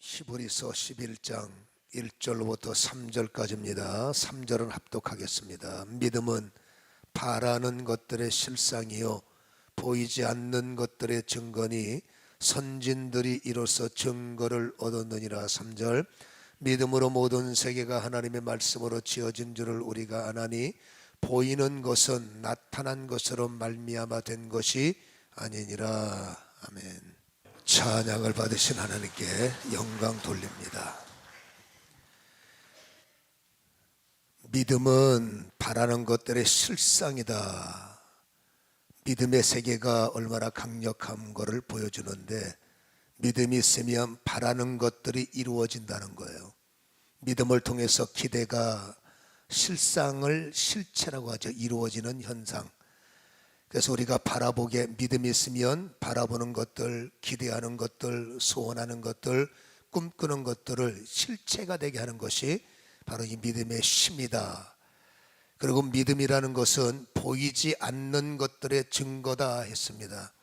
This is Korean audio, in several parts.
히브리서 11장 1절부터 3절까지입니다. 3절은 합독하겠습니다. 믿음은 바라는 것들의 실상이요 보이지 않는 것들의 증거니 선진들이 이로써 증거를 얻었느니라. 3절 믿음으로 모든 세계가 하나님의 말씀으로 지어진 줄을 우리가 아나니 보이는 것은 나타난 것으로 말미암아 된 것이 아니니라. 아멘. 찬양을 받으신 하나님께 영광 돌립니다. 믿음은 바라는 것들의 실상이다. 믿음의 세계가 얼마나 강력한 것을 보여주는데, 믿음이 있으면 바라는 것들이 이루어진다는 거예요. 믿음을 통해서 기대가 실상을 실체라고 하죠. 이루어지는 현상. 그래서 우리가 바라보게 믿음이 있으면 바라보는 것들, 기대하는 것들, 소원하는 것들, 꿈꾸는 것들을 실체가 되게 하는 것이 바로 이 믿음의 힘이다. 그리고 믿음이라는 것은 보이지 않는 것들의 증거다 했습니다.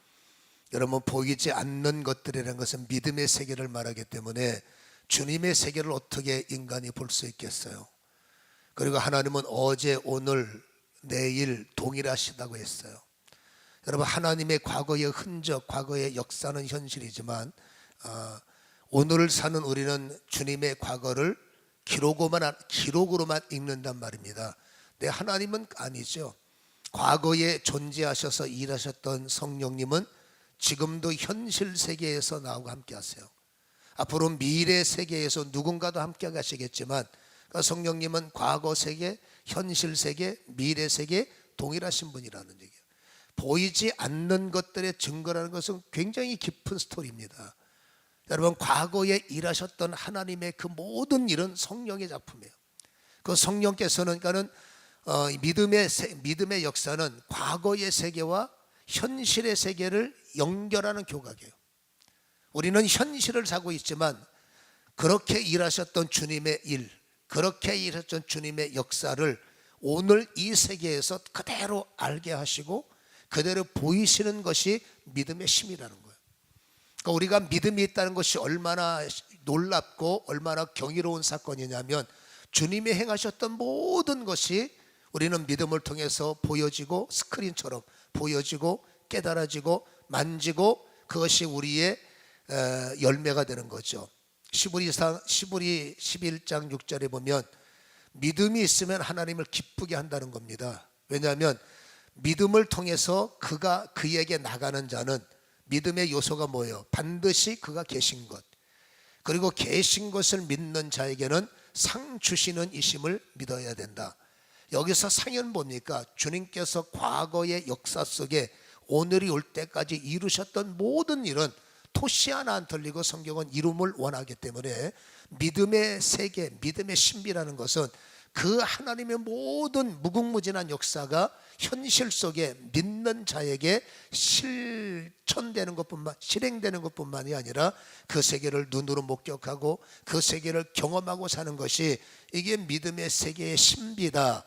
여러분, 보이지 않는 것들이라는 것은 믿음의 세계를 말하기 때문에 주님의 세계를 어떻게 인간이 볼 수 있겠어요? 그리고 하나님은 어제, 오늘, 내일 동일하시다고 했어요. 여러분, 하나님의 과거의 흔적, 과거의 역사는 현실이지만 오늘을 사는 우리는 주님의 과거를 기록으로만 읽는단 말입니다. 근데 하나님은 아니죠. 과거에 존재하셔서 일하셨던 성령님은 지금도 현실 세계에서 나하고 함께 하세요. 앞으로 미래 세계에서 누군가도 함께 가시겠지만 성령님은 과거 세계, 현실 세계, 미래 세계 동일하신 분이라는 얘기예요. 보이지 않는 것들의 증거라는 것은 굉장히 깊은 스토리입니다. 여러분, 과거에 일하셨던 하나님의 그 모든 일은 성령의 작품이에요. 그 성령께서는 믿음의 역사는 과거의 세계와 현실의 세계를 연결하는 교각이에요. 우리는 현실을 살고 있지만 그렇게 일하셨던 주님의 일, 그렇게 일하셨던 주님의 역사를 오늘 이 세계에서 그대로 알게 하시고 그대로 보이시는 것이 믿음의 힘이라는 거예요. 그러니까 우리가 믿음이 있다는 것이 얼마나 놀랍고 얼마나 경이로운 사건이냐면, 주님이 행하셨던 모든 것이 우리는 믿음을 통해서 보여지고 스크린처럼 보여지고 깨달아지고 만지고 그것이 우리의 열매가 되는 거죠. 시브리 11장 6절에 보면 믿음이 있으면 하나님을 기쁘게 한다는 겁니다. 왜냐하면 믿음을 통해서 그에게 나가는 자는, 믿음의 요소가 뭐예요? 반드시 그가 계신 것, 그리고 계신 것을 믿는 자에게는 상 주시는 이심을 믿어야 된다. 여기서 상은 뭡니까? 주님께서 과거의 역사 속에 오늘이 올 때까지 이루셨던 모든 일은 토시 하나 안 틀리고 성경은 이룸을 원하기 때문에 믿음의 세계, 믿음의 신비라는 것은 그 하나님의 모든 무궁무진한 역사가 현실 속에 믿는 자에게 실천되는 것뿐만, 실행되는 것뿐만이 아니라 그 세계를 눈으로 목격하고 그 세계를 경험하고 사는 것이, 이게 믿음의 세계의 신비다.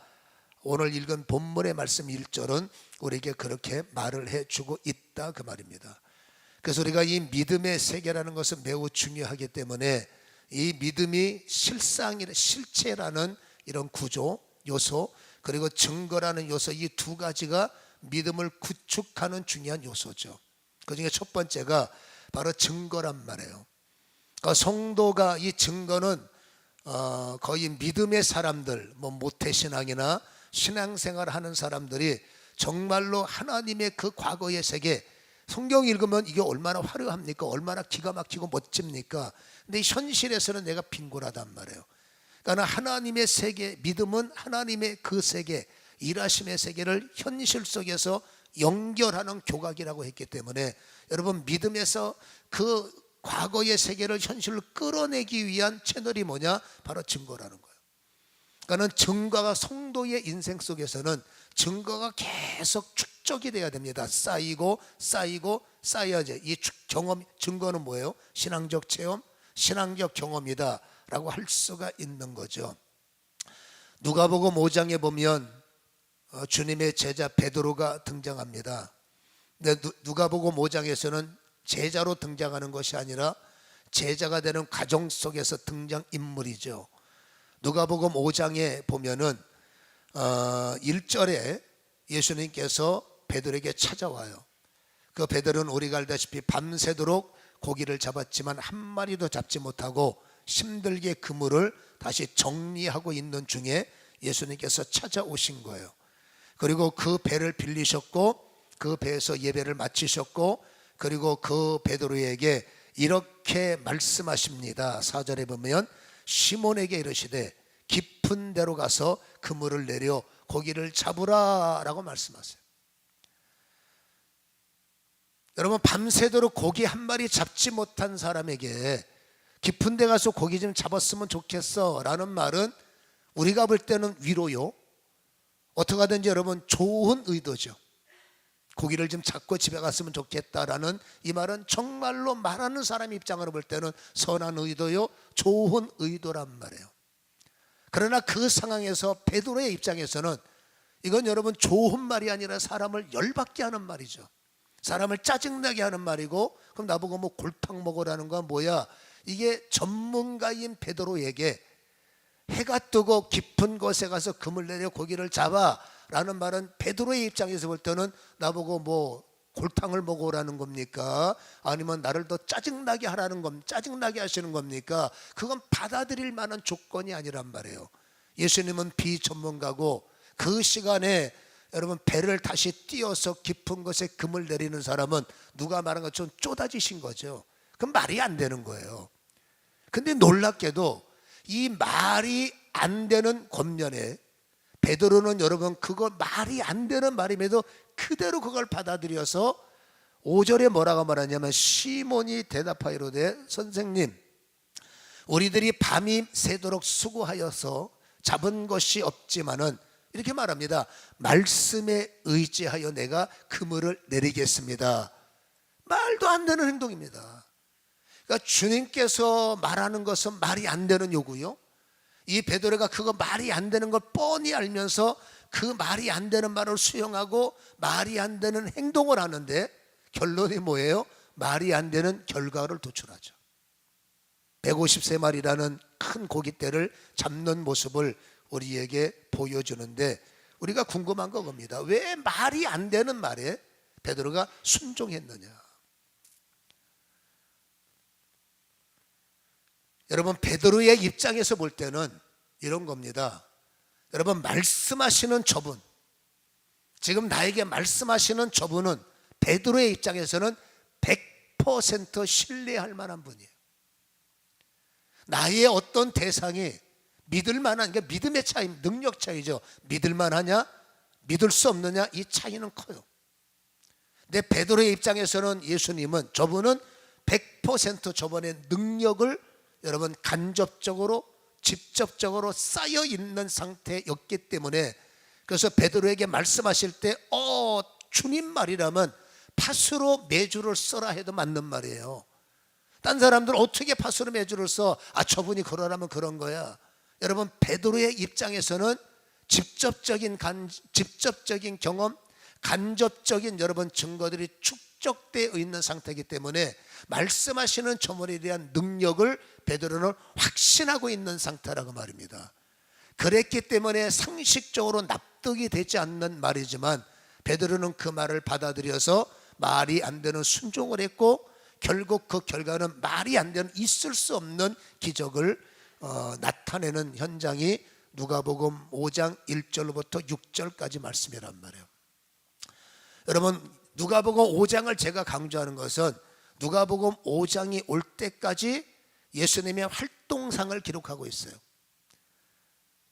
오늘 읽은 본문의 말씀 1절은 우리에게 그렇게 말을 해주고 있다, 그 말입니다. 그래서 우리가 이 믿음의 세계라는 것은 매우 중요하기 때문에 이 믿음이 실체라는 이런 구조, 요소, 그리고 증거라는 요소, 이 두 가지가 믿음을 구축하는 중요한 요소죠. 그 중에 첫 번째가 바로 증거란 말이에요. 그러니까 성도가, 이 증거는 거의 믿음의 사람들, 모태신앙이나 신앙생활 하는 사람들이 정말로 하나님의 그 과거의 세계, 성경 읽으면 이게 얼마나 화려합니까? 얼마나 기가 막히고 멋집니까? 근데 현실에서는 내가 빈곤하단 말이에요. 그러니까 하나님의 세계, 믿음은 하나님의 그 세계, 일하심의 세계를 현실 속에서 연결하는 교각이라고 했기 때문에, 여러분, 믿음에서 그 과거의 세계를 현실로 끌어내기 위한 채널이 뭐냐? 바로 증거라는 거예요. 그러니까 증거가, 성도의 인생 속에서는 증거가 계속 축적이 돼야 됩니다. 쌓이고 쌓여야지. 이 경험, 증거는 뭐예요? 신앙적 체험, 신앙적 경험이다 라고 할 수가 있는 거죠. 누가복음 5장에 보면 주님의 제자 베드로가 등장합니다. 근데 누가복음 5장에서는 제자로 등장하는 것이 아니라 제자가 되는 과정 속에서 등장인물이죠. 누가복음 5장에 보면은 1절에 예수님께서 베드로에게 찾아와요. 그 베드로는 우리가 알다시피 밤새도록 고기를 잡았지만 한 마리도 잡지 못하고 힘들게 그물을 다시 정리하고 있는 중에 예수님께서 찾아오신 거예요. 그리고 그 배를 빌리셨고 그 배에서 예배를 마치셨고, 그리고 그 베드로에게 이렇게 말씀하십니다. 4절에 보면 시몬에게 이르시되 깊은 데로 가서 그물을 내려 고기를 잡으라 라고 말씀하세요. 여러분, 밤새도록 고기 한 마리 잡지 못한 사람에게 깊은 데 가서 고기 좀 잡았으면 좋겠어 라는 말은 우리가 볼 때는 위로요, 어떻게 하든지 여러분 좋은 의도죠. 고기를 좀 잡고 집에 갔으면 좋겠다라는 이 말은 정말로 말하는 사람 입장으로 볼 때는 선한 의도요, 좋은 의도란 말이에요. 그러나 그 상황에서 베드로의 입장에서는 이건 여러분 좋은 말이 아니라 사람을 열받게 하는 말이죠. 사람을 짜증나게 하는 말이고, 그럼 나보고 뭐 골탕 먹으라는 건 뭐야? 이게 전문가인 베드로에게 해가 뜨고 깊은 곳에 가서 그물 내려 고기를 잡아 라는 말은 베드로의 입장에서 볼 때는 나보고 뭐 골탕을 먹으라는 겁니까? 아니면 나를 더 짜증나게 하라는 겁니까? 짜증나게 하시는 겁니까? 그건 받아들일 만한 조건이 아니란 말이에요. 예수님은 비전문가고 그 시간에 여러분 배를 다시 띄어서 깊은 곳에 금을 내리는 사람은 누가 말한 것처럼 쪼다지신 거죠. 그건 말이 안 되는 거예요. 근데 놀랍게도 이 말이 안 되는 권면에 베드로는 여러분 그거 말이 안 되는 말임에도 그대로 그걸 받아들여서 5절에 뭐라고 말하냐면 시몬이 대답하이로되 선생님, 우리들이 밤이 새도록 수고하여서 잡은 것이 없지만은 이렇게 말합니다. 말씀에 의지하여 내가 그물을 내리겠습니다. 말도 안 되는 행동입니다. 그러니까 주님께서 말하는 것은 말이 안 되는 요구요, 이 베드로가 그거 말이 안 되는 걸 뻔히 알면서 그 말이 안 되는 말을 수용하고 말이 안 되는 행동을 하는데 결론이 뭐예요? 말이 안 되는 결과를 도출하죠. 150세마리라는 큰 고깃대를 잡는 모습을 우리에게 보여주는데 우리가 궁금한 거 겁니다. 왜 말이 안 되는 말에 베드로가 순종했느냐? 여러분, 베드로의 입장에서 볼 때는 이런 겁니다. 여러분, 말씀하시는 저분, 지금 나에게 말씀하시는 저분은 베드로의 입장에서는 100% 신뢰할 만한 분이에요. 나의 어떤 대상이 믿을 만한, 그러니까 믿음의 차이, 능력 차이죠. 믿을 만하냐, 믿을 수 없느냐, 이 차이는 커요. 근데 베드로의 입장에서는 예수님은 저분은 100% 저분의 능력을 여러분 간접적으로 직접적으로 쌓여 있는 상태였기 때문에, 그래서 베드로에게 말씀하실 때 주님 말이라면 팥으로 메주를 써라 해도 맞는 말이에요. 딴 사람들 어떻게 팥으로 메주를 써? 저분이 그러라면 그런 거야. 여러분, 베드로의 입장에서는 직접적인 경험, 간접적인 여러분 증거들이 축적되어 있는 상태이기 때문에 말씀하시는 저분에 대한 능력을 베드로는 확신하고 있는 상태라고 말입니다. 그랬기 때문에 상식적으로 납득이 되지 않는 말이지만 베드로는 그 말을 받아들여서 말이 안 되는 순종을 했고, 결국 그 결과는 말이 안 되는 있을 수 없는 기적을 나타내는 현장이 누가복음 5장 1절부터 6절까지 말씀이란 말이에요. 여러분, 누가복음 5장을 제가 강조하는 것은 누가복음 5장이 올 때까지 예수님의 활동상을 기록하고 있어요.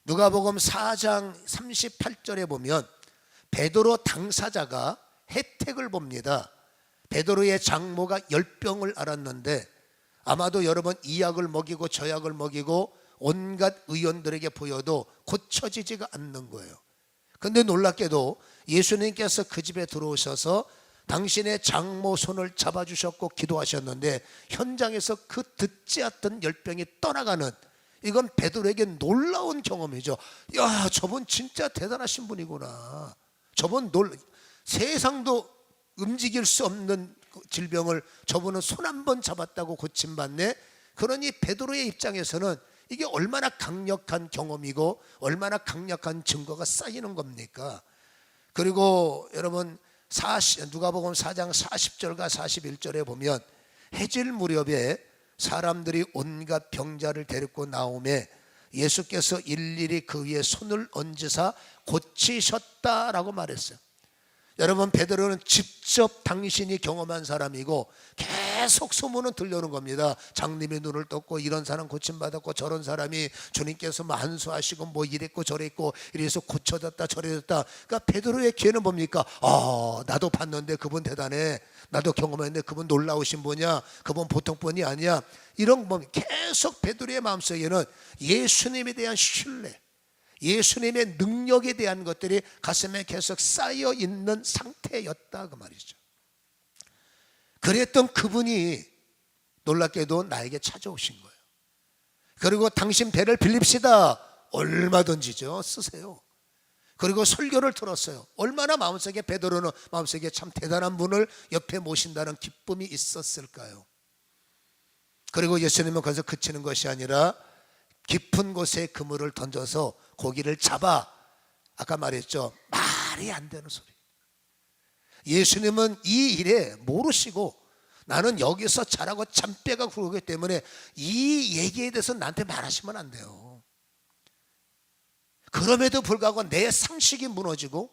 누가복음 4장 38절에 보면 베드로 당사자가 혜택을 봅니다. 베드로의 장모가 열병을 앓았는데 아마도 여러분 이 약을 먹이고 저 약을 먹이고 온갖 의원들에게 보여도 고쳐지지가 않는 거예요. 그런데 놀랍게도 예수님께서 그 집에 들어오셔서 당신의 장모 손을 잡아주셨고 기도하셨는데 현장에서 그 듣지 않던 열병이 떠나가는, 이건 베드로에게 놀라운 경험이죠. 야, 저분 진짜 대단하신 분이구나. 저분 세상도 움직일 수 없는 질병을 저분은 손 한 번 잡았다고 고침받네. 그러니 베드로의 입장에서는 이게 얼마나 강력한 경험이고 얼마나 강력한 증거가 쌓이는 겁니까? 그리고 여러분 누가복음 4장 40절과 41절에 보면 해질 무렵에 사람들이 온갖 병자를 데리고 나오매 예수께서 일일이 그 위에 손을 얹으사 고치셨다라고 말했어요. 여러분, 베드로는 직접 당신이 경험한 사람이고 계속 소문은 들려오는 겁니다. 장님이 눈을 떴고 이런 사람 고침받았고 저런 사람이 주님께서 뭐 안수하시고 뭐 이랬고 저랬고 이래서 고쳐졌다 저래졌다. 그러니까 베드로의 귀에는 뭡니까? 나도 봤는데 그분 대단해. 나도 경험했는데 그분 놀라우신 분이야. 그분 보통 분이 아니야. 이런 뭐 계속 베드로의 마음속에는 예수님에 대한 신뢰, 예수님의 능력에 대한 것들이 가슴에 계속 쌓여 있는 상태였다 그 말이죠. 그랬던 그분이 놀랍게도 나에게 찾아오신 거예요. 그리고 당신 배를 빌립시다. 얼마든지죠. 쓰세요. 그리고 설교를 들었어요. 얼마나 마음속에, 베드로는 마음속에 참 대단한 분을 옆에 모신다는 기쁨이 있었을까요? 그리고 예수님은 거기서 그치는 것이 아니라 깊은 곳에 그물을 던져서 고기를 잡아, 아까 말했죠, 말이 안 되는 소리. 예수님은 이 일에 모르시고 나는 여기서 자라고 잔뼈가 굵기 때문에 이 얘기에 대해서 나한테 말하시면 안 돼요. 그럼에도 불구하고 내 상식이 무너지고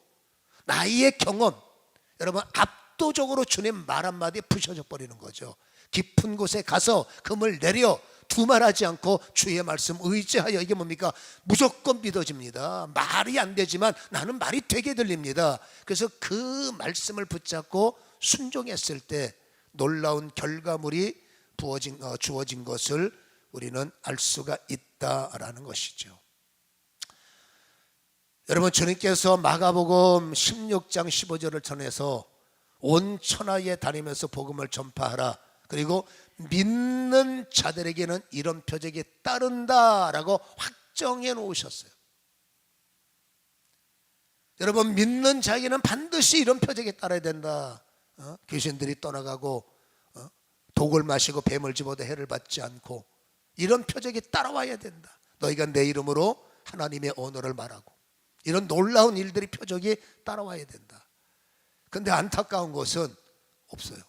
나의 경험, 여러분 압도적으로 주님 말 한마디에 부셔져 버리는 거죠. 깊은 곳에 가서 금을 내려 두말하지 않고 주의 말씀 의지하여, 이게 뭡니까? 무조건 믿어집니다. 말이 안 되지만 나는 말이 되게 들립니다. 그래서 그 말씀을 붙잡고 순종했을 때 놀라운 결과물이 주어진 것을 우리는 알 수가 있다라는 것이죠. 여러분, 주님께서 마가복음 16장 15절을 전해서 온 천하에 다니면서 복음을 전파하라, 그리고 믿는 자들에게는 이런 표적이 따른다라고 확정해 놓으셨어요. 여러분, 믿는 자에게는 반드시 이런 표적이 따라야 된다. 귀신들이 떠나가고 독을 마시고 뱀을 집어도 해를 받지 않고 이런 표적이 따라와야 된다. 너희가 내 이름으로 하나님의 언어를 말하고 이런 놀라운 일들이, 표적이 따라와야 된다. 그런데 안타까운 것은 없어요.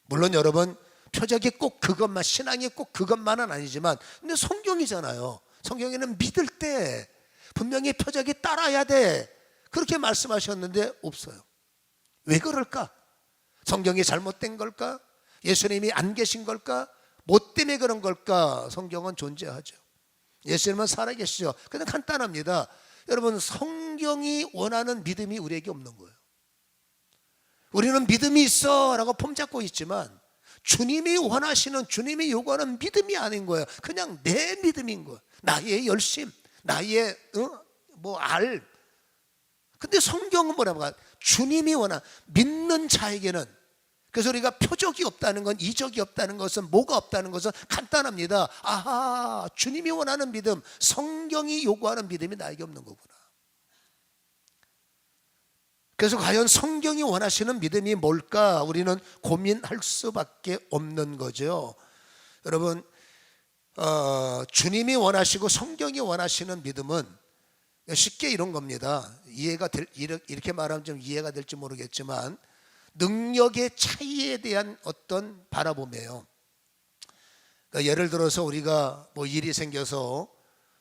물론 여러분, 표적이 꼭 그것만, 신앙이 꼭 그것만은 아니지만, 근데 성경이잖아요. 성경에는 믿을 때 분명히 표적이 따라야 돼, 그렇게 말씀하셨는데 없어요. 왜 그럴까? 성경이 잘못된 걸까? 예수님이 안 계신 걸까? 뭐 때문에 그런 걸까? 성경은 존재하죠. 예수님은 살아계시죠. 근데 간단합니다. 여러분, 성경이 원하는 믿음이 우리에게 없는 거예요. 우리는 믿음이 있어 라고 폼잡고 있지만 주님이 원하시는, 주님이 요구하는 믿음이 아닌 거예요. 그냥 내 믿음인 거예요. 나의 열심, 나의 근데 성경은 뭐라고 하냐? 주님이 원하는 믿는 자에게는. 그래서 우리가 표적이 없다는 건, 이적이 없다는 것은, 뭐가 없다는 것은 간단합니다. 아하, 주님이 원하는 믿음, 성경이 요구하는 믿음이 나에게 없는 거구나. 그래서 과연 성경이 원하시는 믿음이 뭘까? 우리는 고민할 수밖에 없는 거죠. 여러분, 주님이 원하시고 성경이 원하시는 믿음은 쉽게 이런 겁니다. 이렇게 말하면 좀 이해가 될지 모르겠지만, 능력의 차이에 대한 어떤 바라봄이에요. 그러니까 예를 들어서 우리가 뭐 일이 생겨서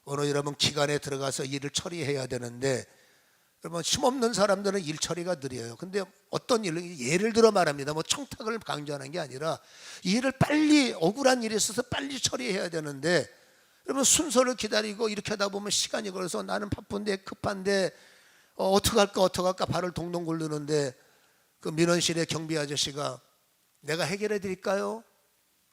어느 여러분 기관에 들어가서 일을 처리해야 되는데, 여러분 힘없는 사람들은 일 처리가 느려요. 근데 어떤 일, 예를 들어 말합니다. 뭐 청탁을 강조하는 게 아니라 일을 빨리, 억울한 일이 있어서 빨리 처리해야 되는데, 여러분 순서를 기다리고 이렇게 하다 보면 시간이 걸려서 나는 바쁜데 급한데 어떡할까 발을 동동 굴르는데, 그 민원실의 경비 아저씨가 내가 해결해 드릴까요?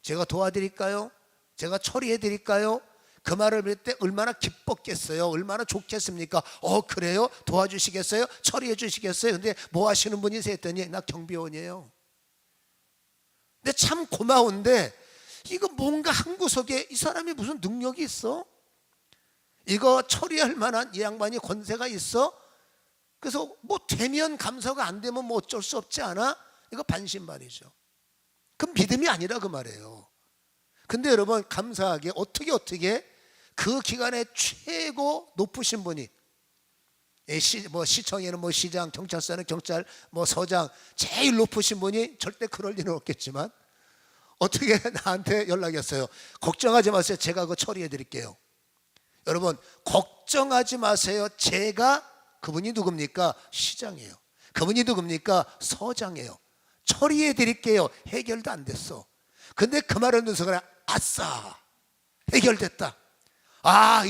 제가 도와드릴까요? 제가 처리해 드릴까요? 그 말을 들을 때 얼마나 기뻤겠어요? 얼마나 좋겠습니까? 그래요? 도와주시겠어요? 처리해 주시겠어요? 근데 뭐 하시는 분이세요? 했더니 나 경비원이에요. 근데 참 고마운데, 이거 뭔가 한 구석에 이 사람이 무슨 능력이 있어? 이거 처리할 만한 이 양반이 권세가 있어? 그래서 뭐 되면 감사가 안 되면 뭐 어쩔 수 없지 않아? 이거 반신반의죠. 그 믿음이 아니라 그 말이에요. 근데 여러분 감사하게 어떻게 그 기간에 최고 높으신 분이 시청에는 시장, 경찰서는 경찰, 서장 제일 높으신 분이 절대 그럴 일은 없겠지만 어떻게 나한테 연락이 왔어요. 걱정하지 마세요. 제가 그거 처리해 드릴게요. 여러분 걱정하지 마세요. 제가 그분이 누굽니까? 시장이에요. 그분이 누굽니까? 서장이에요. 처리해 드릴게요. 해결도 안 됐어. 근데 그 말을 듣는 순간 아싸 해결됐다.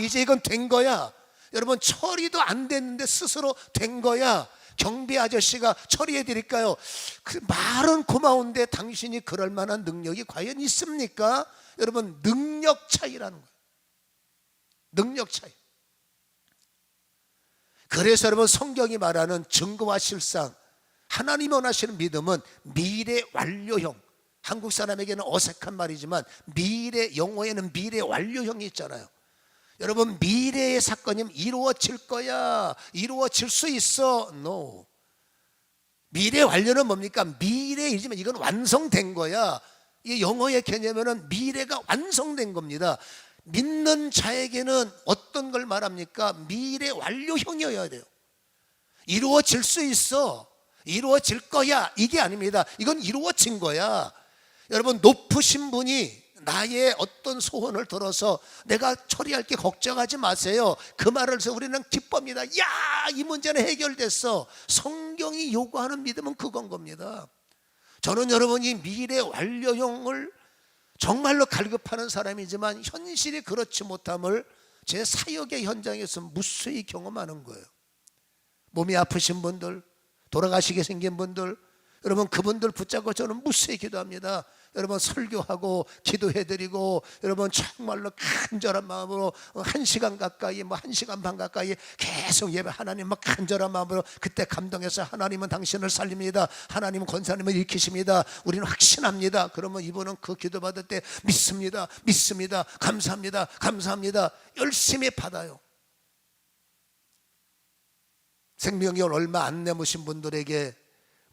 이제 이건 된 거야. 여러분 처리도 안 됐는데 스스로 된 거야. 경비 아저씨가 처리해 드릴까요? 그 말은 고마운데 당신이 그럴 만한 능력이 과연 있습니까? 여러분 능력 차이라는 거예요. 능력 차이. 그래서 여러분 성경이 말하는 증거와 실상, 하나님이 원하시는 믿음은 미래 완료형. 한국 사람에게는 어색한 말이지만 영어에는 미래 완료형이 있잖아요. 여러분 미래의 사건이 이루어질 거야, 이루어질 수 있어. No. 미래 완료는 뭡니까? 미래이지만 이건 완성된 거야. 이 영어의 개념은 미래가 완성된 겁니다. 믿는 자에게는 어떤 걸 말합니까? 미래 완료형이어야 돼요. 이루어질 수 있어, 이루어질 거야, 이게 아닙니다. 이건 이루어진 거야. 여러분 높으신 분이 나의 어떤 소원을 들어서 내가 처리할게 걱정하지 마세요, 그 말을 해서 우리는 기쁩니다. 야, 이 문제는 해결됐어. 성경이 요구하는 믿음은 그건 겁니다. 저는 여러분이 미래 완료형을 정말로 갈급하는 사람이지만 현실이 그렇지 못함을 제 사역의 현장에서 무수히 경험하는 거예요. 몸이 아프신 분들, 돌아가시게 생긴 분들, 여러분 그분들 붙잡고 저는 무수히 기도합니다. 여러분 설교하고 기도해드리고, 여러분 정말로 간절한 마음으로 1시간 가까이 1시간 반 가까이 계속 예배, 하나님 간절한 마음으로 그때 감동해서 하나님은 당신을 살립니다, 하나님은 권사님을 일으키십니다, 우리는 확신합니다. 그러면 이분은 그 기도 받을 때 믿습니다, 믿습니다, 감사합니다, 감사합니다 열심히 받아요. 생명력을 얼마 안 남으신 분들에게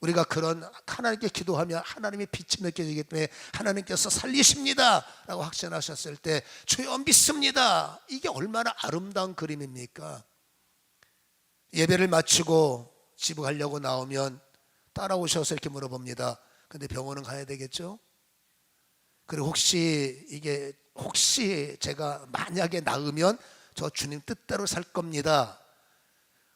우리가 그런 하나님께 기도하면 하나님의 빛이 느껴지기 때문에 하나님께서 살리십니다 라고 확신하셨을 때 주여 믿습니다, 이게 얼마나 아름다운 그림입니까? 예배를 마치고 집에 가려고 나오면 따라오셔서 이렇게 물어봅니다. 근데 병원은 가야 되겠죠? 그리고 혹시 제가 만약에 나으면 저 주님 뜻대로 살 겁니다.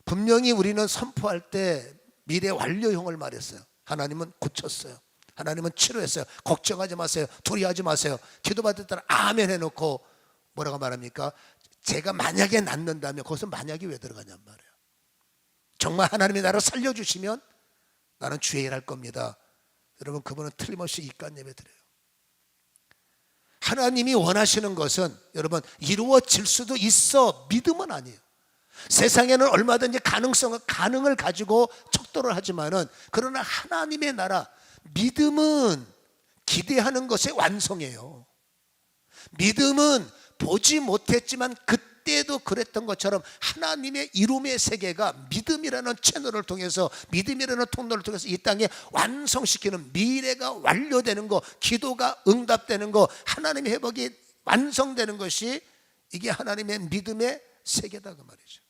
분명히 우리는 선포할 때 미래 완료형을 말했어요. 하나님은 고쳤어요, 하나님은 치료했어요, 걱정하지 마세요, 두려워하지 마세요. 기도받을 때는 아멘 해놓고 뭐라고 말합니까? 제가 만약에 낫는다면, 거기서 만약이 왜 들어가냔 말이에요. 정말 하나님이 나를 살려주시면 나는 주의 일 할 겁니다. 여러분 그분은 틀림없이 입간 예배 드려요. 하나님이 원하시는 것은 여러분 이루어질 수도 있어, 믿음은 아니에요. 세상에는 얼마든지 가능을 가지고 척도를 하지만은, 그러나 하나님의 나라, 믿음은 기대하는 것의 완성이에요. 믿음은 보지 못했지만 그때도 그랬던 것처럼 하나님의 이룸의 세계가 믿음이라는 채널을 통해서, 믿음이라는 통로를 통해서 이 땅에 완성시키는, 미래가 완료되는 거, 기도가 응답되는 거, 하나님의 회복이 완성되는 것이 이게 하나님의 믿음의 세계다 그 말이죠.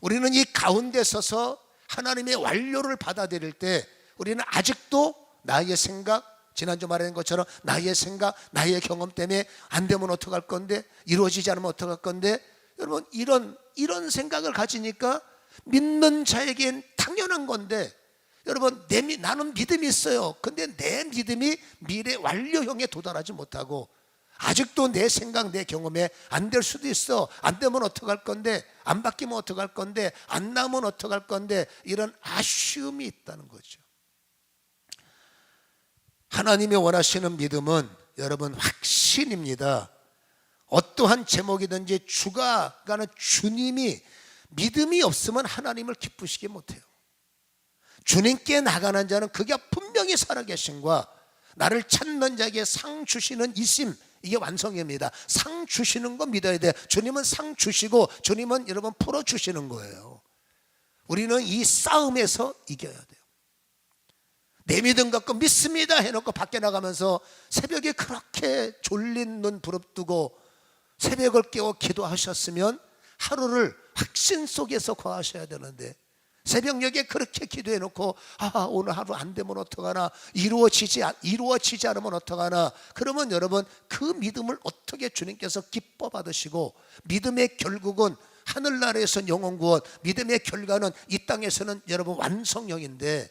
우리는 이 가운데 서서 하나님의 완료를 받아들일 때 우리는 아직도 나의 생각, 지난주 말한 것처럼 나의 생각, 나의 경험 때문에 안 되면 어떡할 건데, 이루어지지 않으면 어떡할 건데, 여러분 이런 생각을 가지니까 믿는 자에겐 당연한 건데, 여러분 나는 믿음이 있어요. 근데 내 믿음이 미래 완료형에 도달하지 못하고 아직도 내 생각, 내 경험에 안 될 수도 있어. 안 되면 어떡할 건데, 안 바뀌면 어떡할 건데, 안 나오면 어떡할 건데, 이런 아쉬움이 있다는 거죠. 하나님이 원하시는 믿음은 여러분 확신입니다. 어떠한 제목이든지 주가 가는 주님이, 믿음이 없으면 하나님을 기쁘시게 못해요. 주님께 나가는 자는 그가 분명히 살아계심과 나를 찾는 자에게 상 주시는 이심, 이게 완성입니다. 상 주시는 거 믿어야 돼. 주님은 상 주시고 주님은 여러분 풀어 주시는 거예요. 우리는 이 싸움에서 이겨야 돼요. 내 믿음 갖고 믿습니다 해놓고 밖에 나가면서 새벽에 그렇게 졸린 눈 부릅뜨고 새벽을 깨워 기도하셨으면 하루를 확신 속에서 거하셔야 되는데, 새벽녘에 그렇게 기도해놓고 오늘 하루 안 되면 어떡하나, 이루어지지 않으면 어떡하나, 그러면 여러분 그 믿음을 어떻게 주님께서 기뻐 받으시고, 믿음의 결국은 하늘나라에서는 영혼구원, 믿음의 결과는 이 땅에서는 여러분 완성형인데,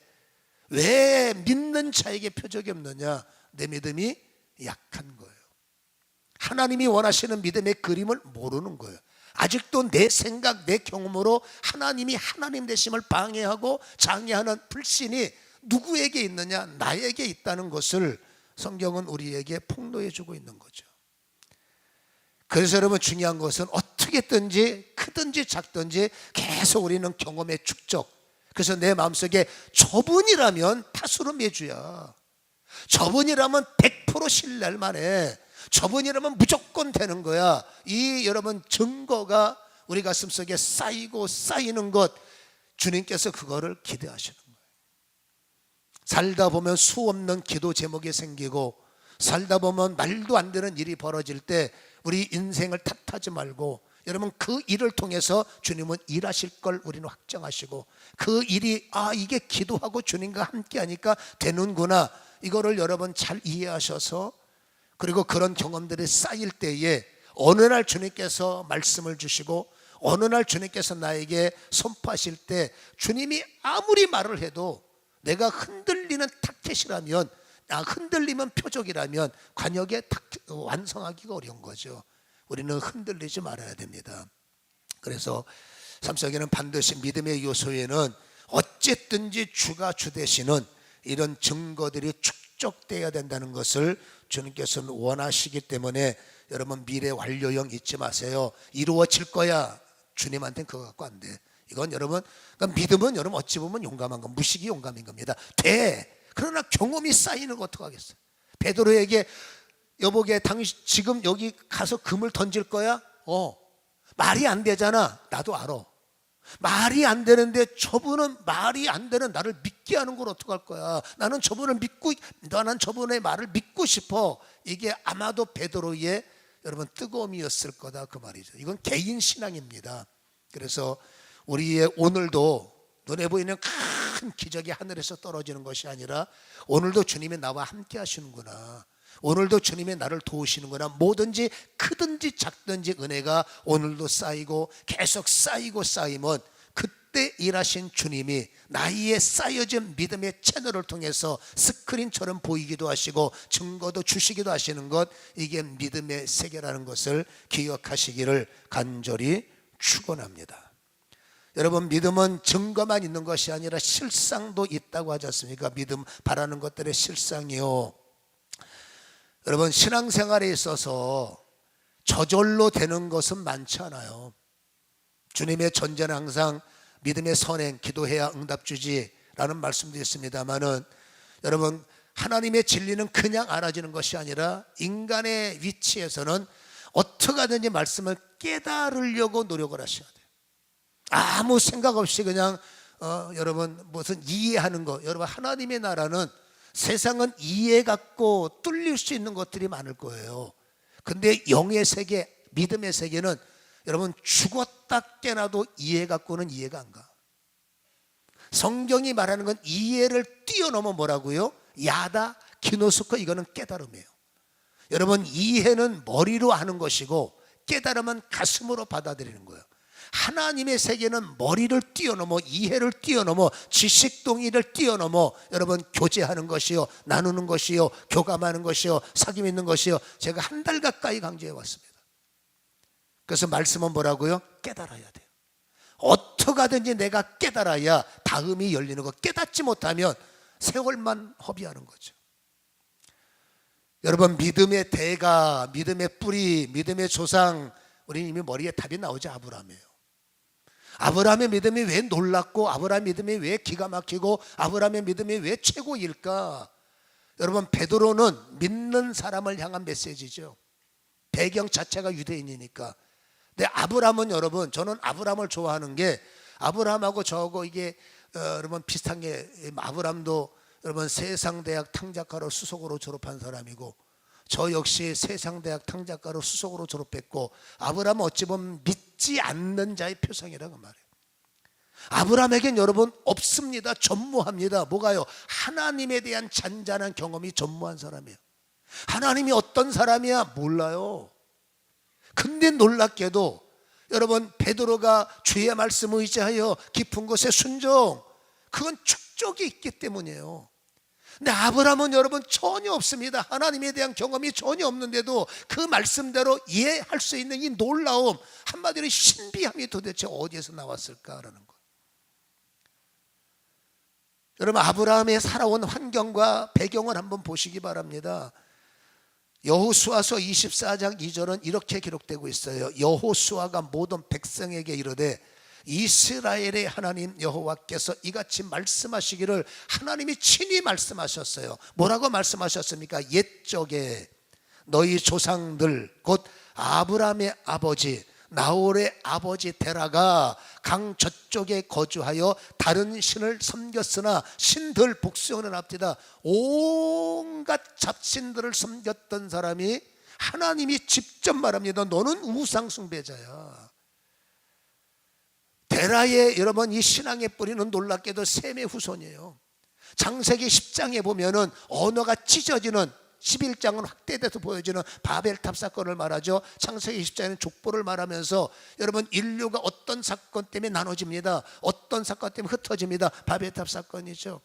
왜 믿는 자에게 표적이 없느냐? 내 믿음이 약한 거예요. 하나님이 원하시는 믿음의 그림을 모르는 거예요. 아직도 내 생각, 내 경험으로 하나님이 하나님 되심을 방해하고 장애하는 불신이 누구에게 있느냐? 나에게 있다는 것을 성경은 우리에게 폭로해 주고 있는 거죠. 그래서 여러분 중요한 것은 어떻게든지 크든지 작든지 계속 우리는 경험의 축적. 그래서 내 마음속에 저분이라면 파수로 매주야, 저분이라면 100% 신뢰할 만해, 저분이라면 무조건 되는 거야. 이 여러분 증거가 우리 가슴속에 쌓이고 쌓이는 것, 주님께서 그거를 기대하시는 거예요. 살다 보면 수 없는 기도 제목이 생기고, 살다 보면 말도 안 되는 일이 벌어질 때 우리 인생을 탓하지 말고, 여러분 그 일을 통해서 주님은 일하실 걸 우리는 확정하시고, 그 일이 이게 기도하고 주님과 함께 하니까 되는구나, 이거를 여러분 잘 이해하셔서, 그리고 그런 경험들이 쌓일 때에 어느 날 주님께서 말씀을 주시고 어느 날 주님께서 나에게 선포하실 때, 주님이 아무리 말을 해도 내가 흔들리는 타켓이라면, 흔들리면 표적이라면 관역에 완성하기가 어려운 거죠. 우리는 흔들리지 말아야 됩니다. 그래서 삶속에는 반드시 믿음의 요소에는 어쨌든지 주가 주 되시는 이런 증거들이 축적되어야 된다는 것을 주님께서는 원하시기 때문에, 여러분 미래 완료형 잊지 마세요. 이루어질 거야. 주님한테는 그거 갖고 안 돼. 이건 여러분, 그러니까 믿음은 여러분 어찌 보면 용감한 건, 무식이 용감인 겁니다. 돼. 그러나 경험이 쌓이는 거 어떡하겠어요? 베드로에게 여보게 당신 지금 여기 가서 금을 던질 거야? 말이 안 되잖아. 나도 알아. 말이 안 되는데 저분은 말이 안 되는 나를 믿게 하는 걸 어떡할 거야? 나는 저분을 믿고, 나는 저분의 말을 믿고 싶어. 이게 아마도 베드로의 여러분 뜨거움이었을 거다, 그 말이죠. 이건 개인 신앙입니다. 그래서 우리의 오늘도 눈에 보이는 큰 기적이 하늘에서 떨어지는 것이 아니라, 오늘도 주님이 나와 함께 하시는구나, 오늘도 주님이 나를 도우시는구나, 뭐든지 크든지 작든지 은혜가 오늘도 쌓이고 계속 쌓이고 쌓이면, 그때 일하신 주님이 나이에 쌓여진 믿음의 채널을 통해서 스크린처럼 보이기도 하시고 증거도 주시기도 하시는 것, 이게 믿음의 세계라는 것을 기억하시기를 간절히 축원합니다. 여러분 믿음은 증거만 있는 것이 아니라 실상도 있다고 하지 않습니까? 믿음 바라는 것들의 실상이요. 여러분 신앙생활에 있어서 저절로 되는 것은 많지 않아요. 주님의 전제는 항상 믿음의 선행, 기도해야 응답 주지라는 말씀도 있습니다만은, 여러분 하나님의 진리는 그냥 알아지는 것이 아니라 인간의 위치에서는 어떻게 하든지 말씀을 깨달으려고 노력을 하셔야 돼요. 아무 생각 없이 그냥 여러분 무슨 이해하는 거, 여러분 하나님의 나라는 세상은 이해 갖고 뚫릴 수 있는 것들이 많을 거예요. 근데 영의 세계, 믿음의 세계는 여러분 죽었다 깨나도 이해 갖고는 이해가 안 가. 성경이 말하는 건 이해를 뛰어넘어 뭐라고요? 야다 기노스코, 이거는 깨달음이에요. 여러분 이해는 머리로 하는 것이고 깨달음은 가슴으로 받아들이는 거예요. 하나님의 세계는 머리를 뛰어넘어, 이해를 뛰어넘어, 지식 동의를 뛰어넘어 여러분 교제하는 것이요, 나누는 것이요, 교감하는 것이요, 사귐 있는 것이요. 제가 한 달 가까이 강조해 왔습니다. 그래서 말씀은 뭐라고요? 깨달아야 돼요. 어떻게 하든지 내가 깨달아야 다음이 열리는 거. 깨닫지 못하면 세월만 허비하는 거죠. 여러분 믿음의 대가, 믿음의 뿌리, 믿음의 조상, 우리 이미 머리에 답이 나오죠. 아브라함이에요. 아브라함의 믿음이 왜 놀랍고, 아브라함의 믿음이 왜 기가 막히고, 아브라함의 믿음이 왜 최고일까? 여러분 베드로는 믿는 사람을 향한 메시지죠. 배경 자체가 유대인이니까. 근데 아브라함은, 여러분 저는 아브라함을 좋아하는 게, 아브라함하고 저하고 이게 여러분 비슷한 게, 아브라함도 여러분 세상대학 탕자과로 수석으로 졸업한 사람이고, 저 역시 세상대학 탕자과로 수석으로 졸업했고, 아브라함은 어찌 보면 믿지 않는 자의 표상이라고 말해요. 아브라함에겐 여러분 없습니다. 전무합니다. 뭐가요? 하나님에 대한 잔잔한 경험이 전무한 사람이에요. 하나님이 어떤 사람이야 몰라요. 근데 놀랍게도 여러분 베드로가 주의 말씀을 의지하여 깊은 곳에 순종, 그건 축적이 있기 때문이에요. 근데 아브라함은 여러분 전혀 없습니다. 하나님에 대한 경험이 전혀 없는데도 그 말씀대로 이해할 수 있는 이 놀라움, 한마디로 신비함이 도대체 어디에서 나왔을까라는 것. 여러분 아브라함의 살아온 환경과 배경을 한번 보시기 바랍니다. 여호수아서 24장 2절은 이렇게 기록되고 있어요. 여호수아가 모든 백성에게 이르되 이스라엘의 하나님 여호와께서 이같이 말씀하시기를, 하나님이 친히 말씀하셨어요. 뭐라고 말씀하셨습니까? 옛적에 너희 조상들 곧 아브라함의 아버지 나홀의 아버지 데라가 강 저쪽에 거주하여 다른 신을 섬겼으나 신들 복수하는 앞뒤다. 온갖 잡신들을 섬겼던 사람이 하나님이 직접 말합니다. 너는 우상 숭배자야. 데라의 여러분 이 신앙의 뿌리는 놀랍게도 셈의 후손이에요. 창세기 10장에 보면은 언어가 찢어지는, 11장은 확대돼서 보여지는 바벨탑 사건을 말하죠. 창세기 20장에는 족보를 말하면서 여러분 인류가 어떤 사건 때문에 나눠집니다. 어떤 사건 때문에 흩어집니다. 바벨탑 사건이죠.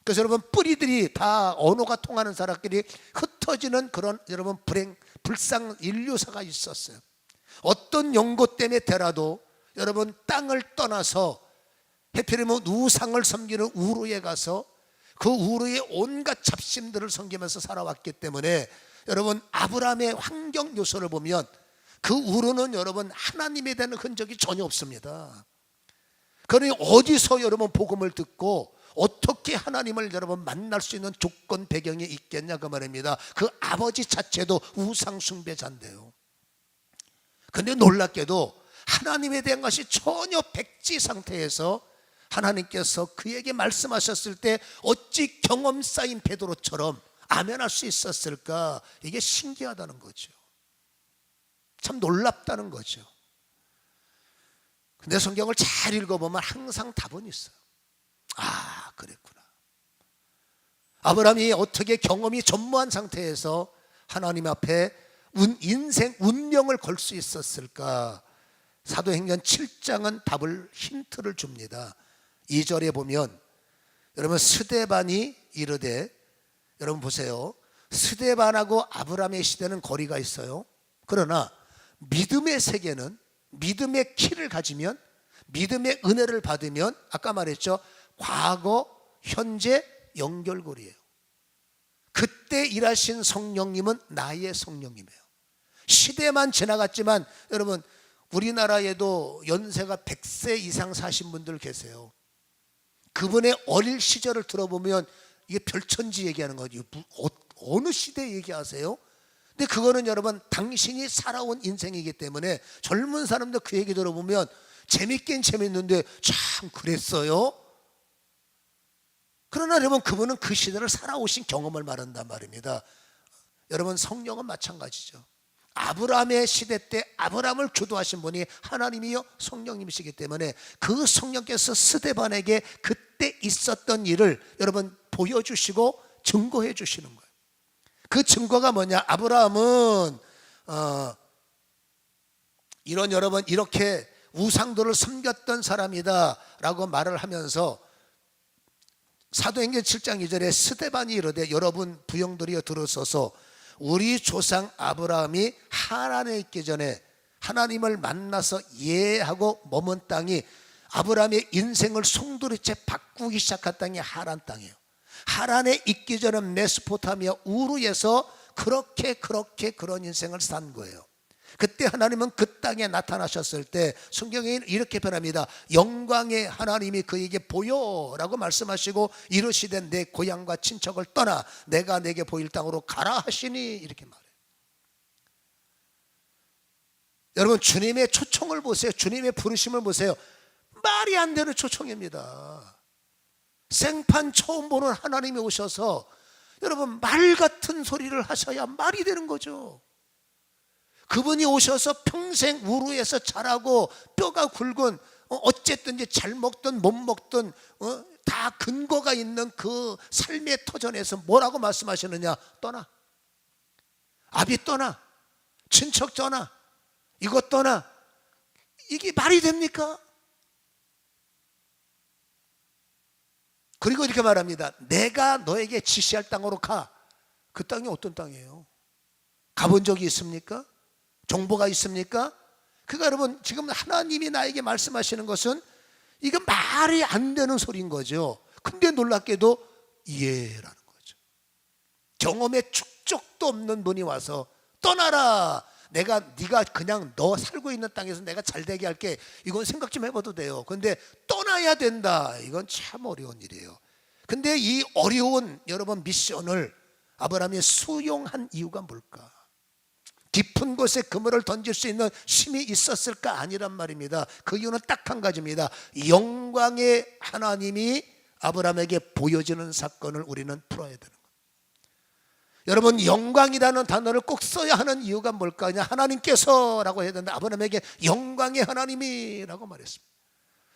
그래서 여러분 뿌리들이 다 언어가 통하는 사람끼리 흩어지는 그런 여러분 불상 인류사가 있었어요. 어떤 연고 때문에 되라도 여러분 땅을 떠나서 해피리면 우상을 섬기는 우르에 가서 그 우르의 온갖 잡신들을 섬기면서 살아왔기 때문에 여러분 아브라함의 환경 요소를 보면 그 우르는 여러분 하나님에 대한 흔적이 전혀 없습니다. 그러니 어디서 여러분 복음을 듣고 어떻게 하나님을 여러분 만날 수 있는 조건 배경이 있겠냐 그 말입니다. 그 아버지 자체도 우상 숭배자인데요. 근데 놀랍게도 하나님에 대한 것이 전혀 백지 상태에서 하나님께서 그에게 말씀하셨을 때 어찌 경험 쌓인 베드로처럼 아멘할 수 있었을까? 이게 신기하다는 거죠. 참 놀랍다는 거죠. 근데 성경을 잘 읽어보면 항상 답은 있어요. 아, 그랬구나. 아브라함이 어떻게 경험이 전무한 상태에서 하나님 앞에 인생 운명을 걸 수 있었을까? 사도행전 7장은 답을 힌트를 줍니다. 2절에 보면 여러분 스데반이 이르되, 여러분 보세요. 스데반하고 아브라함의 시대는 거리가 있어요. 그러나 믿음의 세계는, 믿음의 키를 가지면, 믿음의 은혜를 받으면 아까 말했죠. 과거, 현재 연결고리예요. 그때 일하신 성령님은 나의 성령님이에요. 시대만 지나갔지만 여러분 우리나라에도 연세가 100세 이상 사신 분들 계세요. 그분의 어릴 시절을 들어보면 이게 별천지 얘기하는 거죠. 어느 시대 얘기하세요? 근데 그거는 여러분 당신이 살아온 인생이기 때문에 젊은 사람들 그 얘기 들어보면 재밌긴 재밌는데 참 그랬어요. 그러나 여러분 그분은 그 시대를 살아오신 경험을 말한단 말입니다. 여러분 성령은 마찬가지죠. 아브라함의 시대 때 아브라함을 주도하신 분이 하나님이요 성령님이시기 때문에 그 성령께서 스데반에게 그때 있었던 일을 여러분 보여주시고 증거해 주시는 거예요. 그 증거가 뭐냐? 아브라함은 이런 여러분 이렇게 우상들을 섬겼던 사람이다 라고 말을 하면서 사도행전 7장 2절에 스데반이 이르되 여러분 부형들이여 들으소서, 우리 조상 아브라함이 하란에 있기 전에 하나님을 만나서 예하고 머문 땅이 아브라함의 인생을 송두리째 바꾸기 시작한 땅이 하란 땅이에요. 하란에 있기 전에 메소포타미아 우르에서 그런 인생을 산 거예요. 그때 하나님은 그 땅에 나타나셨을 때 성경에 이렇게 표현합니다. 영광의 하나님이 그에게 보여라고 말씀하시고 이르시되 내 고향과 친척을 떠나 내가 내게 보일 땅으로 가라 하시니, 이렇게 말해요. 여러분 주님의 초청을 보세요. 주님의 부르심을 보세요. 말이 안 되는 초청입니다. 생판 처음 보는 하나님이 오셔서 여러분 말 같은 소리를 하셔야 말이 되는 거죠. 그분이 오셔서 평생 우루에서 자라고 뼈가 굵은 어쨌든지 잘 먹든 못 먹든 다 근거가 있는 그 삶의 터전에서 뭐라고 말씀하시느냐? 떠나. 아비 떠나. 친척 떠나. 이것 떠나. 이게 말이 됩니까? 그리고 이렇게 말합니다. 내가 너에게 지시할 땅으로 가. 그 땅이 어떤 땅이에요? 가본 적이 있습니까? 정보가 있습니까? 그러니까 여러분 지금 하나님이 나에게 말씀하시는 것은 이거 말이 안 되는 소리인 거죠. 근데 놀랍게도 이해라는 거죠. 경험에 축적도 없는 분이 와서 떠나라. 네가 그냥 너 살고 있는 땅에서 내가 잘 되게 할게. 이건 생각 좀 해봐도 돼요. 근데 떠나야 된다. 이건 참 어려운 일이에요. 근데 이 어려운 여러분 미션을 아브라함이 수용한 이유가 뭘까? 깊은 곳에 그물을 던질 수 있는 힘이 있었을까? 아니란 말입니다. 그 이유는 딱 한 가지입니다. 영광의 하나님이 아브라함에게 보여지는 사건을 우리는 풀어야 되는 거예요. 여러분 영광이라는 단어를 꼭 써야 하는 이유가 뭘까? 하나님께서라고 해야 되는데 아브라함에게 영광의 하나님이라고 말했습니다.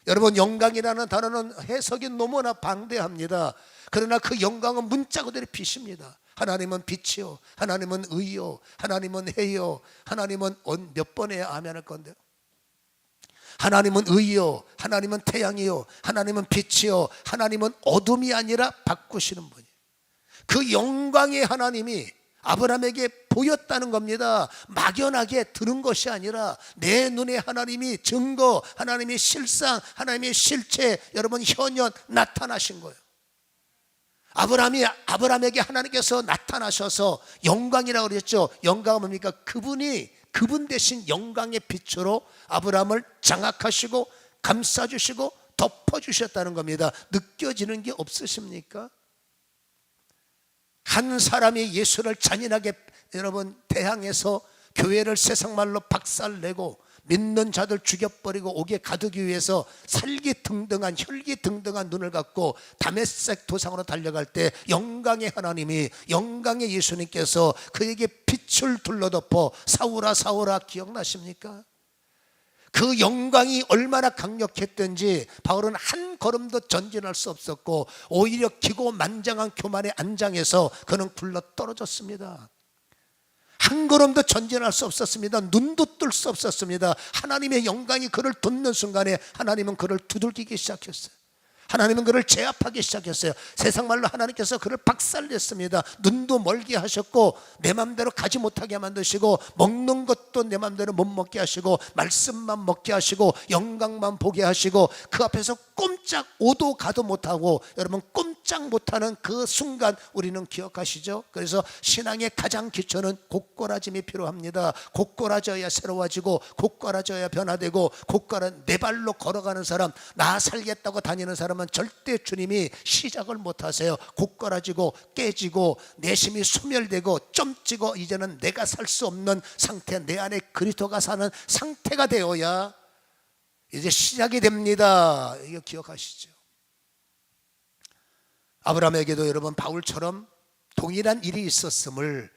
여러분 영광이라는 단어는 해석이 너무나 방대합니다. 그러나 그 영광은 문자 그대로 빛입니다. 하나님은 빛이요, 하나님은 의요, 하나님은 해요. 하나님은 몇 번에 아멘 할 건데요? 하나님은 의요, 하나님은 태양이요, 하나님은 빛이요, 하나님은 어둠이 아니라 바꾸시는 분이에요. 그 영광의 하나님이 아브라함에게 보였다는 겁니다. 막연하게 들은 것이 아니라 내 눈에 하나님이 증거, 하나님의 실상, 하나님의 실체, 여러분 현현 나타나신 거예요. 아브라함에게 하나님께서 나타나셔서 영광이라고 그랬죠. 영광은 뭡니까? 그분 대신 영광의 빛으로 아브라함을 장악하시고 감싸주시고 덮어주셨다는 겁니다. 느껴지는 게 없으십니까? 한 사람이 예수를 잔인하게 여러분 대항해서 교회를 세상말로 박살내고 믿는 자들 죽여버리고 옥에 가두기 위해서 살기등등한 혈기등등한 눈을 갖고 다메섹 도상으로 달려갈 때 영광의 하나님이, 영광의 예수님께서 그에게 빛을 둘러덮어 사울아 사울아 기억나십니까? 그 영광이 얼마나 강력했던지 바울은 한 걸음도 전진할 수 없었고 오히려 기고만장한 교만의 안장에서 그는 굴러 떨어졌습니다. 한 걸음도 전진할 수 없었습니다. 눈도 뜰 수 없었습니다. 하나님의 영광이 그를 돋는 순간에 하나님은 그를 두들기기 시작했어요. 하나님은 그를 제압하기 시작했어요. 세상 말로 하나님께서 그를 박살냈습니다. 눈도 멀게 하셨고 내 맘대로 가지 못하게 만드시고 먹는 것도 내 맘대로 못 먹게 하시고 말씀만 먹게 하시고 영광만 보게 하시고 그 앞에서 꼼짝 오도 가도 못하고 여러분 꼼짝 못하는 그 순간 우리는 기억하시죠? 그래서 신앙의 가장 기초는 곧고라짐이 필요합니다. 곧고라져야 새로워지고 곧고라져야 변화되고 내 발로 걸어가는 사람, 나 살겠다고 다니는 사람은 절대 주님이 시작을 못하세요. 곧거라지고 깨지고 내심이 소멸되고 점찍어 이제는 내가 살 수 없는 상태, 내 안에 그리스도가 사는 상태가 되어야 이제 시작이 됩니다. 이거 기억하시죠? 아브라함에게도 여러분 바울처럼 동일한 일이 있었음을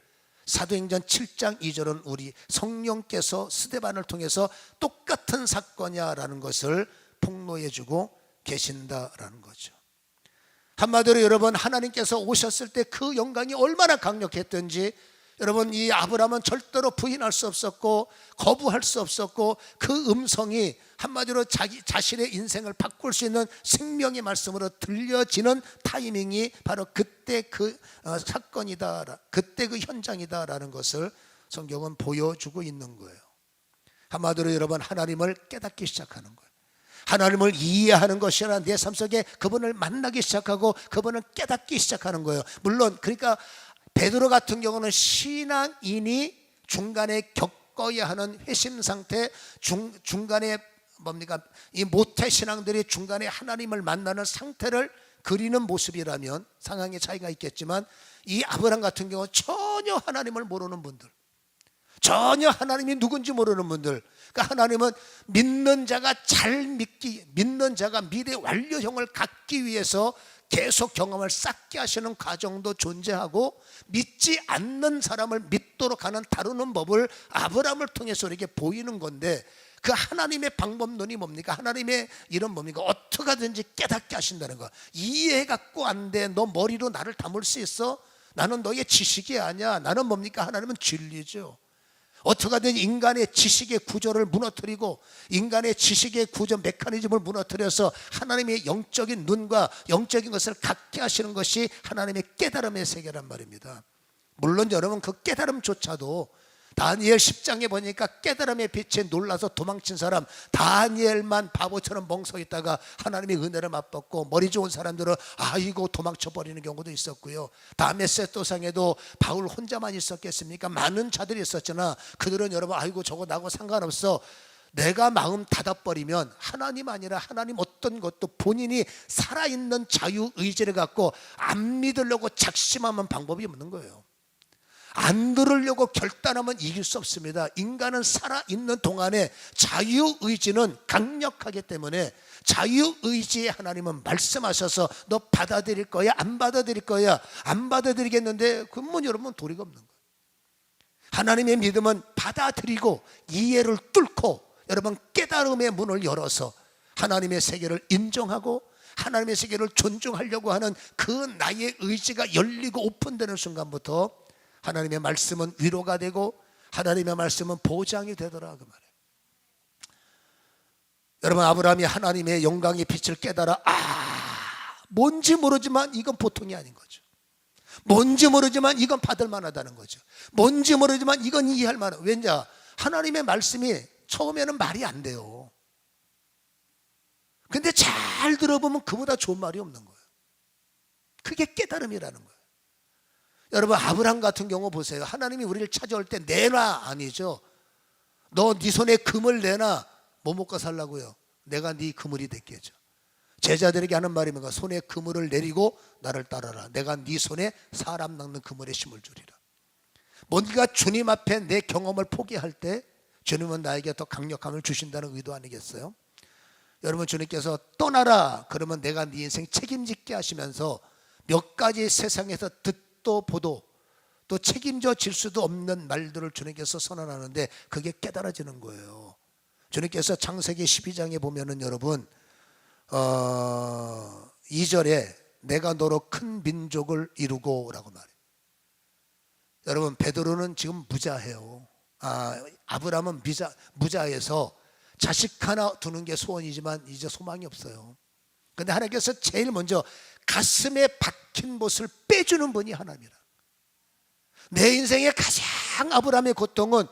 사도행전 7장 2절은 우리 성령께서 스데반을 통해서 똑같은 사건이야라는 것을 폭로해주고 계신다라는 거죠. 한마디로 여러분 하나님께서 오셨을 때 그 영광이 얼마나 강력했던지 여러분 이 아브라함은 절대로 부인할 수 없었고 거부할 수 없었고 그 음성이 한마디로 자신의 인생을 바꿀 수 있는 생명의 말씀으로 들려지는 타이밍이 바로 그때 그 사건이다, 그때 그 현장이다라는 것을 성경은 보여주고 있는 거예요. 한마디로 여러분 하나님을 깨닫기 시작하는 거예요. 하나님을 이해하는 것이 아니라 내 삶 속에 그분을 만나기 시작하고 그분을 깨닫기 시작하는 거예요. 물론 그러니까 베드로 같은 경우는 신앙인이 중간에 겪어야 하는 회심 상태, 중간에 뭡니까? 이 모태 신앙들이 중간에 하나님을 만나는 상태를 그리는 모습이라면 상황의 차이가 있겠지만 이 아브라함 같은 경우 전혀 하나님을 모르는 분들, 전혀 하나님이 누군지 모르는 분들, 그러니까 하나님은 믿는 자가 믿는 자가 미래 완료형을 갖기 위해서 계속 경험을 쌓게 하시는 과정도 존재하고, 믿지 않는 사람을 믿도록 하는 다루는 법을 아브라함을 통해서 우리에게 보이는 건데, 그 하나님의 방법론이 뭡니까? 하나님의 이런 뭡니까? 어떻게 하든지 깨닫게 하신다는 거. 이해 갖고 안 돼. 너 머리로 나를 담을 수 있어? 나는 너의 지식이 아니야. 나는 뭡니까? 하나님은 진리죠. 어떻게 하든 인간의 지식의 구조를 무너뜨리고, 인간의 지식의 구조 메커니즘을 무너뜨려서 하나님의 영적인 눈과 영적인 것을 갖게 하시는 것이 하나님의 깨달음의 세계란 말입니다. 물론 여러분, 그 깨달음조차도 다니엘 10장에 보니까 깨달음의 빛에 놀라서 도망친 사람 다니엘만 바보처럼 멍서 있다가 하나님의 은혜를 맛봤고, 머리 좋은 사람들은 아이고 도망쳐버리는 경우도 있었고요. 다음에 셋도상에도 바울 혼자만 있었겠습니까? 많은 자들이 있었잖아. 그들은 여러분, 아이고 저거 나하고 상관없어. 내가 마음 닫아버리면 하나님 아니라 하나님 어떤 것도 본인이 살아있는 자유의지를 갖고 안 믿으려고 작심하면 방법이 없는 거예요. 안 들으려고 결단하면 이길 수 없습니다. 인간은 살아있는 동안에 자유의지는 강력하기 때문에, 자유의지의 하나님은 말씀하셔서 너 받아들일 거야? 안 받아들일 거야? 안 받아들이겠는데 그러면 여러분 도리가 없는 거예요. 하나님의 믿음은 받아들이고 이해를 뚫고 여러분 깨달음의 문을 열어서 하나님의 세계를 인정하고 하나님의 세계를 존중하려고 하는 그 나의 의지가 열리고 오픈되는 순간부터 하나님의 말씀은 위로가 되고 하나님의 말씀은 보장이 되더라, 그 말이에요. 여러분, 아브라함이 하나님의 영광의 빛을 깨달아 뭔지 모르지만 이건 보통이 아닌 거죠. 뭔지 모르지만 이건 받을 만하다는 거죠. 뭔지 모르지만 이건 이해할 만한. 왜냐? 하나님의 말씀이 처음에는 말이 안 돼요. 근데 잘 들어보면 그보다 좋은 말이 없는 거예요. 그게 깨달음이라는 거예요. 여러분, 아브라함 같은 경우 보세요. 하나님이 우리를 찾아올 때 내놔 아니죠. 너 네 손에 금을 내놔. 뭐 먹고 살라고요? 내가 네 그물이 됐겠죠. 제자들에게 하는 말입니다. 손에 그물을 내리고 나를 따라라. 내가 네 손에 사람 낚는 그물에 힘을 주리라. 뭔가 주님 앞에 내 경험을 포기할 때 주님은 나에게 더 강력함을 주신다는 의도 아니겠어요? 여러분, 주님께서 떠나라 그러면 내가 네 인생 책임지게 하시면서 몇 가지 세상에서 듣도 보도 또 책임져 질 수도 없는 말들을 주님께서 선언하는데 그게 깨달아지는 거예요. 주님께서 창세기 12장에 보면은 여러분 2절에 내가 너로 큰 민족을 이루고 라고 말해요. 여러분, 베드로는 지금 무자해요. 아브라함은 무자해서 자식 하나 두는 게 소원이지만 이제 소망이 없어요. 근데 하나님께서 제일 먼저 가슴에 박힌 못을 빼주는 분이 하나님이라. 내 인생의 가장 아브라함의 고통은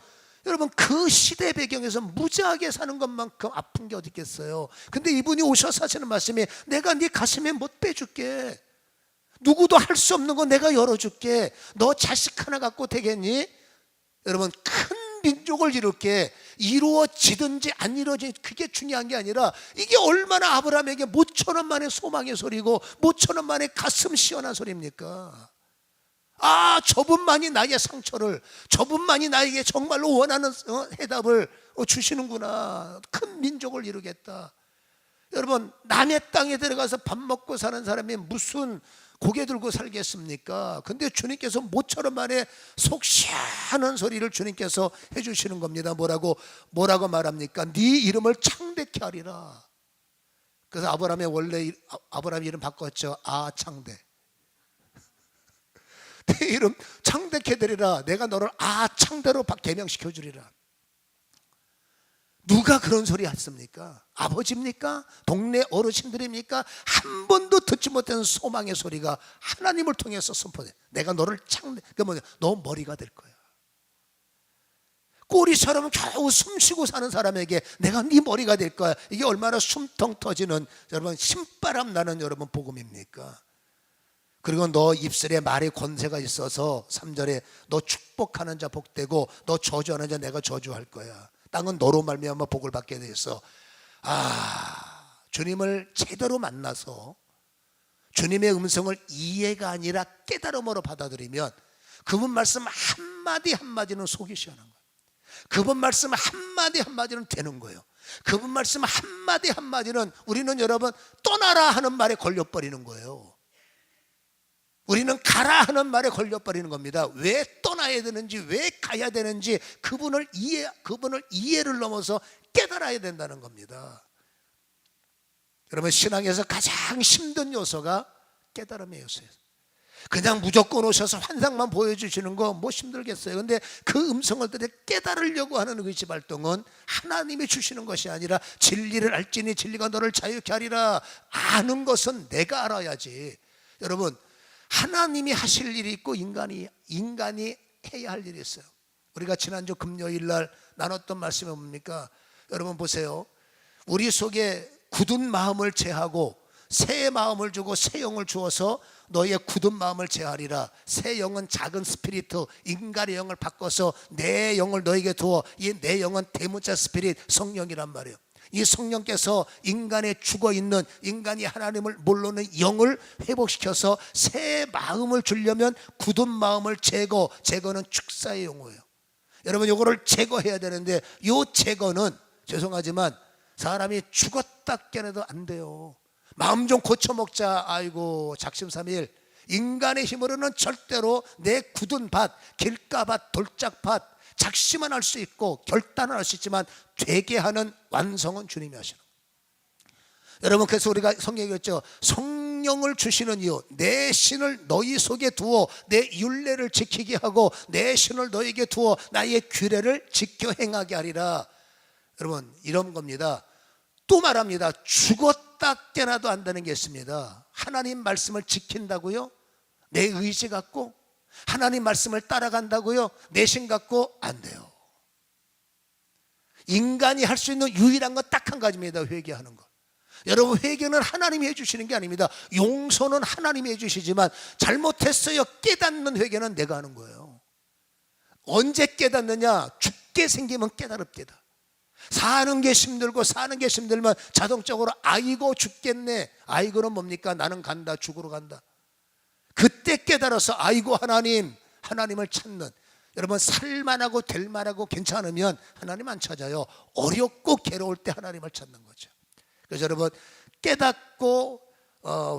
여러분 그 시대 배경에서 무지하게 사는 것만큼 아픈 게 어디 있겠어요. 근데 이분이 오셔서 하시는 말씀이 내가 네 가슴에 못 빼줄게. 누구도 할 수 없는 거 내가 열어줄게. 너 자식 하나 갖고 되겠니? 여러분, 큰 민족을 이룰게. 이루어지든지 안 이루어지든지 그게 중요한 게 아니라 이게 얼마나 아브라함에게 모처럼 만의 소망의 소리고 모처럼 만의 가슴 시원한 소리입니까? 저분만이 나의 상처를, 저분만이 나에게 정말로 원하는 해답을 주시는구나. 큰 민족을 이루겠다. 여러분, 남의 땅에 들어가서 밥 먹고 사는 사람이 무슨 고개 들고 살겠습니까? 근데 주님께서 모처럼 만에 속 시원한 소리를 주님께서 해주시는 겁니다. 뭐라고 말합니까? 네 이름을 창대케 하리라. 그래서 아브라함의 원래 아브라함 이름 바꿨죠. 창대. 네 이름 창대케 되리라. 내가 너를 창대로 개명시켜 주리라. 누가 그런 소리 했습니까? 아버지입니까? 동네 어르신들입니까? 한 번도 듣지 못한 소망의 소리가 하나님을 통해서 선포돼. 내가 너를 너 머리가 될 거야. 꼬리처럼 겨우 숨쉬고 사는 사람에게 내가 네 머리가 될 거야. 이게 얼마나 숨통 터지는 여러분 신바람 나는 여러분 복음입니까? 그리고 너 입술에 말의 권세가 있어서 3절에 너 축복하는 자 복되고 너 저주하는 자 내가 저주할 거야. 땅은 너로 말미암아 복을 받게 돼 있어. 주님을 제대로 만나서 주님의 음성을 이해가 아니라 깨달음으로 받아들이면 그분 말씀 한마디 한마디는 속이 시원한 거예요. 그분 말씀 한마디 한마디는 되는 거예요. 그분 말씀 한마디 한마디는 우리는 여러분 떠나라 하는 말에 걸려버리는 거예요. 우리는 가라 하는 말에 걸려버리는 겁니다. 왜 떠나야 되는지, 왜 가야 되는지 그분을 이해를 넘어서 깨달아야 된다는 겁니다. 여러분, 신앙에서 가장 힘든 요소가 깨달음의 요소예요. 그냥 무조건 오셔서 환상만 보여주시는 거 뭐 힘들겠어요. 근데 그 음성을 들어 깨달으려고 하는 의지 발동은 하나님이 주시는 것이 아니라 진리를 알지니 진리가 너를 자유케 하리라. 아는 것은 내가 알아야지. 여러분, 하나님이 하실 일이 있고 인간이 해야 할 일이 있어요. 우리가 지난주 금요일 날 나눴던 말씀이 뭡니까? 여러분 보세요. 우리 속에 굳은 마음을 제하고 새 마음을 주고 새 영을 주어서 너희의 굳은 마음을 제하리라. 새 영은 작은 스피리트, 인간의 영을 바꿔서 내 영을 너에게 두어. 이 내 영은 대문자 스피릿, 성령이란 말이에요. 이 성령께서 인간에 죽어있는, 인간이 하나님을 모르는 영을 회복시켜서 새 마음을 주려면 굳은 마음을 제거는 축사의 용어예요. 여러분, 이거를 제거해야 되는데 이 제거는 죄송하지만 사람이 죽었다 깨어나도 안 돼요. 마음 좀 고쳐먹자. 아이고 작심삼일. 인간의 힘으로는 절대로 내 굳은 밭, 길가밭, 돌짝밭 작심은 할 수 있고 결단은 할 수 있지만 되게 하는 완성은 주님이 하시는 거예요. 여러분, 그래서 우리가 성경에 있죠. 성령을 주시는 이유, 내 신을 너희 속에 두어 내 율례를 지키게 하고 내 신을 너희에게 두어 나의 규례를 지켜 행하게 하리라. 여러분, 이런 겁니다. 또 말합니다. 죽었다 깨나도 안다는 게 있습니다. 하나님 말씀을 지킨다고요? 내 의지 갖고? 하나님 말씀을 따라간다고요? 내 신 갖고? 안 돼요. 인간이 할 수 있는 유일한 건 딱 한 가지입니다. 회개하는 것. 여러분, 회개는 하나님이 해주시는 게 아닙니다. 용서는 하나님이 해주시지만 잘못했어요 깨닫는 회개는 내가 하는 거예요. 언제 깨닫느냐? 죽게 생기면 깨달읍니다. 사는 게 힘들고 사는 게 힘들면 자동적으로 아이고 죽겠네. 아이고는 뭡니까? 나는 간다, 죽으러 간다. 그때 깨달아서 아이고 하나님을 찾는. 여러분, 살만하고 될만하고 괜찮으면 하나님 안 찾아요. 어렵고 괴로울 때 하나님을 찾는 거죠. 그래서 여러분, 깨닫고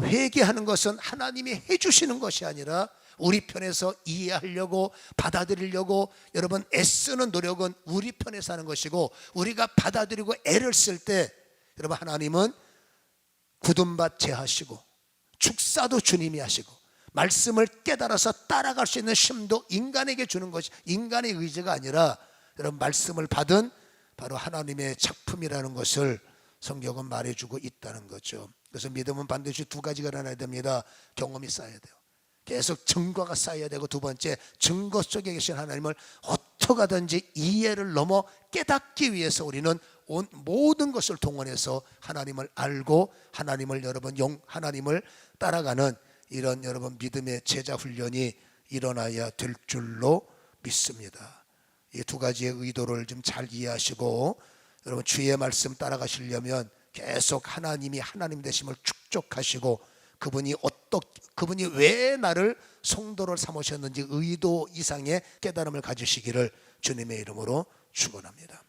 회개하는 것은 하나님이 해주시는 것이 아니라 우리 편에서 이해하려고 받아들이려고 여러분 애쓰는 노력은 우리 편에서 하는 것이고, 우리가 받아들이고 애를 쓸 때 여러분 하나님은 굳은 밭 제하시고 축사도 주님이 하시고 말씀을 깨달아서 따라갈 수 있는 힘도 인간에게 주는 것이 인간의 의지가 아니라 여러분 말씀을 받은 바로 하나님의 작품이라는 것을 성경은 말해주고 있다는 거죠. 그래서 믿음은 반드시 두 가지가 일어나야 됩니다. 경험이 쌓여야 돼요. 계속 증거가 쌓여야 되고, 두 번째 증거 속에 계신 하나님을 어떻게 하든지 이해를 넘어 깨닫기 위해서 우리는 모든 것을 동원해서 하나님을 알고 하나님을 따라가는 이런 여러분 믿음의 제자 훈련이 일어나야 될 줄로 믿습니다. 이 두 가지의 의도를 좀 잘 이해하시고 여러분 주의 말씀 따라가시려면 계속 하나님이 하나님 되심을 축적하시고 그분이 왜 나를 성도를 삼으셨는지 의도 이상의 깨달음을 가지시기를 주님의 이름으로 축원합니다.